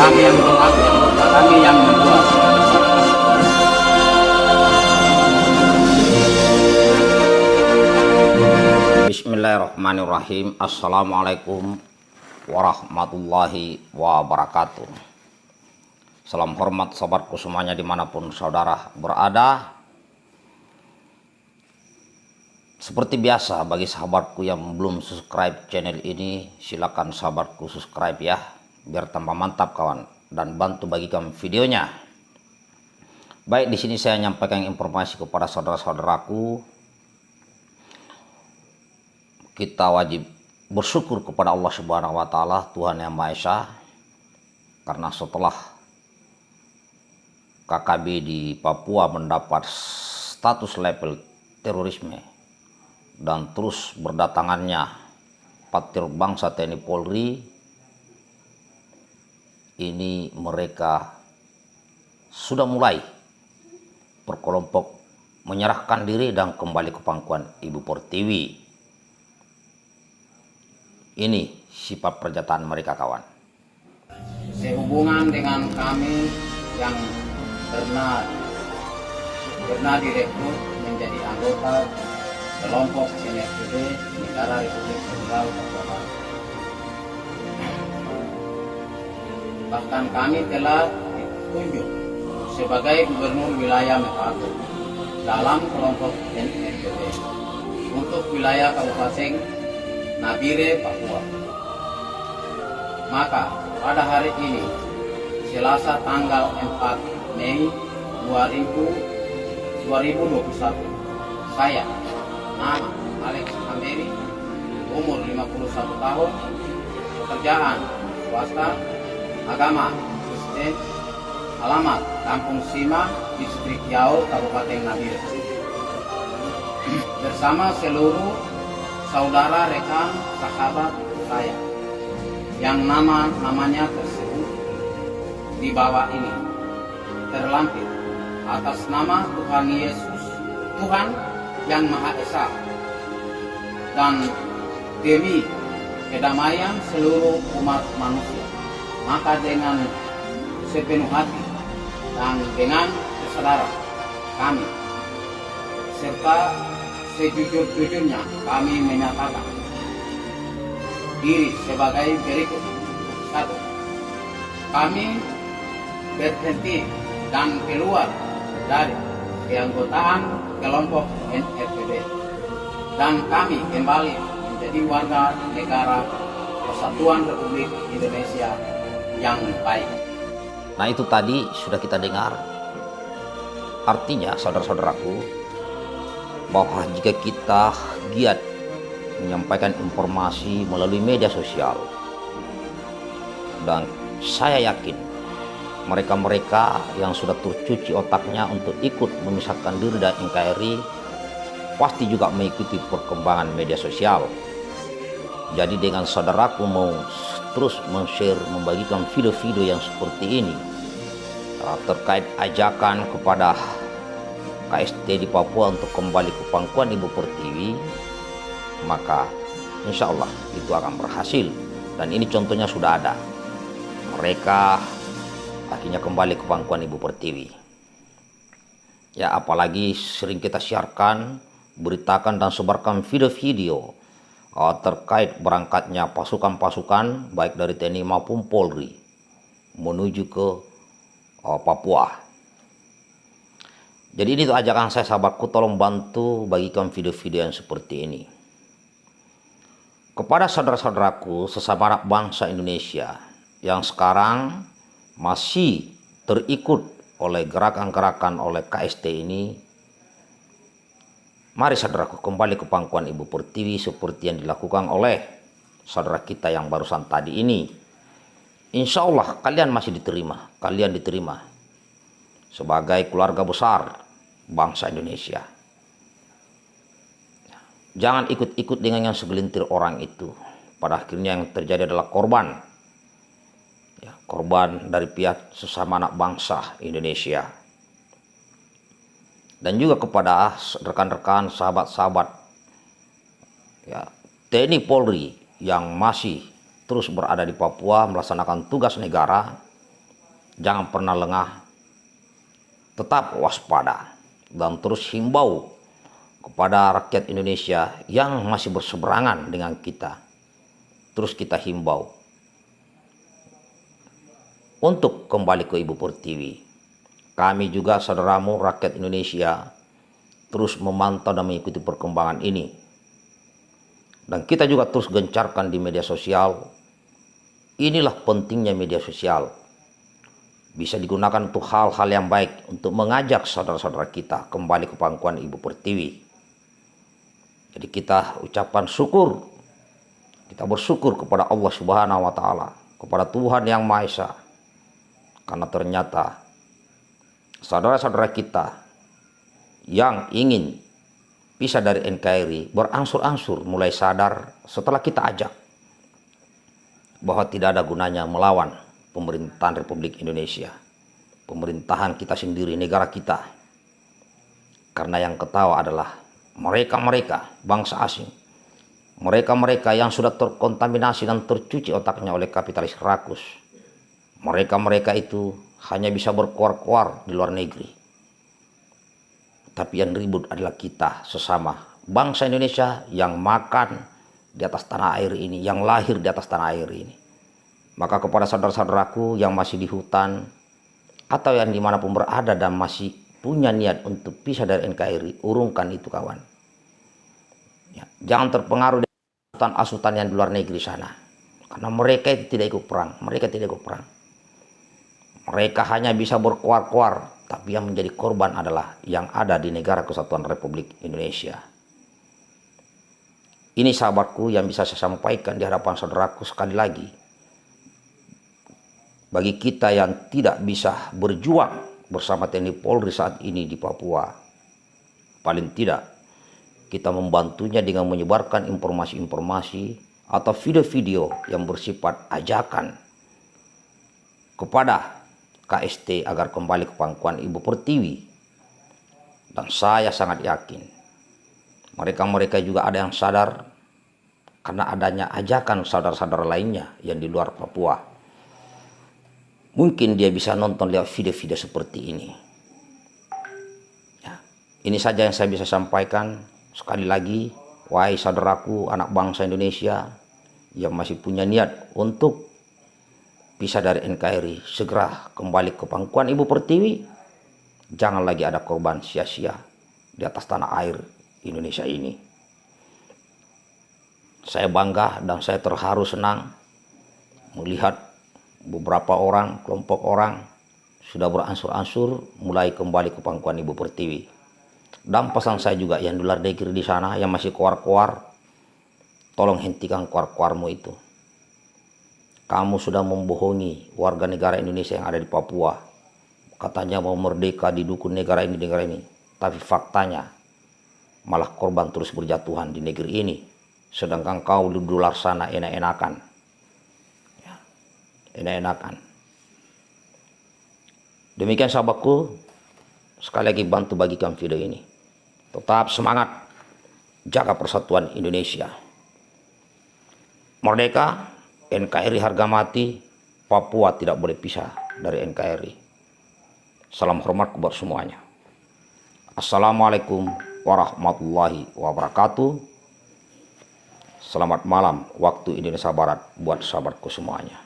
kami yang berhak, kami yang membuat. Bismillahirrahmanirrahim. Assalamualaikum warahmatullahi wabarakatuh. Salam hormat sahabatku semuanya dimanapun saudara berada. Seperti biasa, bagi sahabatku yang belum subscribe channel ini, silakan sahabatku subscribe ya, biar tambah mantap kawan, dan bantu bagikan videonya. Baik, di sini saya menyampaikan informasi kepada saudara-saudaraku. Kita wajib bersyukur kepada Allah Subhanahu wa taala, Tuhan Yang Maha Esa, karena setelah KKB di Papua mendapat status level terorisme dan terus berdatangannya patriot bangsa TNI Polri, ini mereka sudah mulai berkelompok menyerahkan diri dan kembali ke pangkuan Ibu Pertiwi. Ini sifat pernyataan mereka kawan. Sehubungan dengan kami yang pernah direkrut menjadi anggota kelompok NFPD Negara Republik Federal Papua. Bahkan kami telah ditunjuk sebagai gubernur wilayah Mekago dalam kelompok NFPD untuk wilayah Kabupaten Nabire, Papua. Maka pada hari ini, Selasa tanggal 4 Mei 2021, saya, nama Alex Ameri, umur 51 tahun, pekerjaan swasta, agama Kristen, alamat Kampung Sima, Distrik Yau, Kabupaten Nabire, bersama seluruh saudara, rekan, sahabat saya yang namanya tersebut di bawah ini terlampir atas nama Tuhan Yesus, Tuhan Yang Maha Esa, dan demi kedamaian seluruh umat manusia. Maka dengan sepenuh hati dan dengan kesadaran kami serta sejujur-jujurnya kami menyatakan diri sebagai berikut. 1. Kami berhenti dan keluar dari keanggotaan kelompok NFPD, dan kami kembali menjadi warga negara Kesatuan Republik Indonesia yang baik. Nah, itu tadi sudah kita dengar. Artinya saudara-saudaraku, bahwa jika kita giat menyampaikan informasi melalui media sosial, dan saya yakin mereka-mereka yang sudah tercuci otaknya untuk ikut memisahkan diri dari NKRI pasti juga mengikuti perkembangan media sosial. Jadi dengan saudaraku mau terus men-share, membagikan video-video yang seperti ini terkait ajakan kepada KST di Papua untuk kembali ke pangkuan Ibu Pertiwi, maka insya Allah itu akan berhasil. Dan ini contohnya sudah ada, mereka akhirnya kembali ke pangkuan Ibu Pertiwi ya. Apalagi sering kita siarkan, beritakan dan sebarkan video-video terkait berangkatnya pasukan-pasukan baik dari TNI maupun Polri menuju ke Papua. Jadi ini tuh ajakan saya, sahabatku, tolong bantu bagikan video-video yang seperti ini kepada saudara-saudaraku sesama anak bangsa Indonesia yang sekarang masih terikut oleh gerakan-gerakan oleh KST ini. Mari saudaraku kembali ke pangkuan Ibu Pertiwi seperti yang dilakukan oleh saudara kita yang barusan tadi ini. Insya Allah kalian masih diterima, kalian diterima sebagai keluarga besar bangsa Indonesia. Jangan ikut-ikut dengan yang segelintir orang itu. Pada akhirnya yang terjadi adalah korban. Ya, korban dari pihak sesama anak bangsa Indonesia. Dan juga kepada rekan-rekan, sahabat-sahabat ya, TNI Polri yang masih terus berada di Papua melaksanakan tugas negara. jangan pernah lengah, tetap waspada, dan terus himbau kepada rakyat Indonesia yang masih berseberangan dengan kita. Terus kita himbau untuk kembali ke Ibu Pertiwi. Kami juga saudaramu rakyat Indonesia terus memantau dan mengikuti perkembangan ini. Dan kita juga terus gencarkan di media sosial. Inilah pentingnya media sosial. Bisa digunakan untuk hal-hal yang baik, untuk mengajak saudara-saudara kita kembali ke pangkuan Ibu Pertiwi. Jadi kita ucapkan syukur. Kita bersyukur kepada Allah Subhanahu wa Ta'ala, kepada Tuhan Yang Maha Esa. Karena ternyata saudara-saudara kita yang ingin pisah dari NKRI berangsur-angsur mulai sadar setelah kita ajak bahwa tidak ada gunanya melawan pemerintahan Republik Indonesia, pemerintahan kita sendiri, negara kita. Karena yang ketawa adalah mereka-mereka bangsa asing, mereka-mereka yang sudah terkontaminasi dan tercuci otaknya oleh kapitalis rakus. Mereka-mereka itu hanya bisa berkuar-kuar di luar negeri. Tapi yang ribut adalah kita sesama bangsa Indonesia yang makan di atas tanah air ini, yang lahir di atas tanah air ini. Maka kepada saudara-saudaraku yang masih di hutan atau yang dimanapun berada dan masih punya niat untuk pisah dari NKRI, urungkan itu kawan. Ya, jangan terpengaruh dengan asutan yang di luar negeri sana. Karena mereka itu tidak ikut perang, mereka tidak ikut perang. Mereka hanya bisa berkuar-kuar, tapi yang menjadi korban adalah yang ada di negara Kesatuan Republik Indonesia. Ini sahabatku yang bisa saya sampaikan di hadapan saudaraku sekali lagi. Bagi kita yang tidak bisa berjuang bersama TNI Polri saat ini di Papua, paling tidak kita membantunya dengan menyebarkan informasi-informasi atau video-video yang bersifat ajakan kepada KST agar kembali ke pangkuan Ibu Pertiwi. Dan saya sangat yakin mereka-mereka juga ada yang sadar karena adanya ajakan saudara-saudara lainnya yang di luar Papua. Mungkin dia bisa nonton lihat video-video seperti ini. Ya, ini saja yang saya bisa sampaikan. Sekali lagi, wahai saudaraku anak bangsa Indonesia yang masih punya niat untuk pisah dari NKRI, segera kembali ke pangkuan Ibu Pertiwi. Jangan lagi ada korban sia-sia di atas tanah air Indonesia ini. Saya bangga dan saya terharu senang melihat beberapa orang, kelompok orang sudah beransur-ansur mulai kembali ke pangkuan Ibu Pertiwi. Dan pesan saya juga yang di luar negeri di sana yang masih kuar-kuar, tolong hentikan kuar-kuarmu itu. Kamu sudah membohongi warga negara Indonesia yang ada di Papua. Katanya mau merdeka di dukun negara ini. Tapi faktanya malah korban terus berjatuhan di negeri ini. Sedangkan kau di luar sana enak-enakan. Ya, enak-enakan. Demikian sahabatku. Sekali lagi bantu bagikan video ini. Tetap semangat. Jaga persatuan Indonesia. Merdeka. NKRI harga mati, Papua tidak boleh pisah dari NKRI. Salam hormat kepada semuanya. Assalamualaikum warahmatullahi wabarakatuh. Selamat malam waktu Indonesia Barat buat sahabatku semuanya.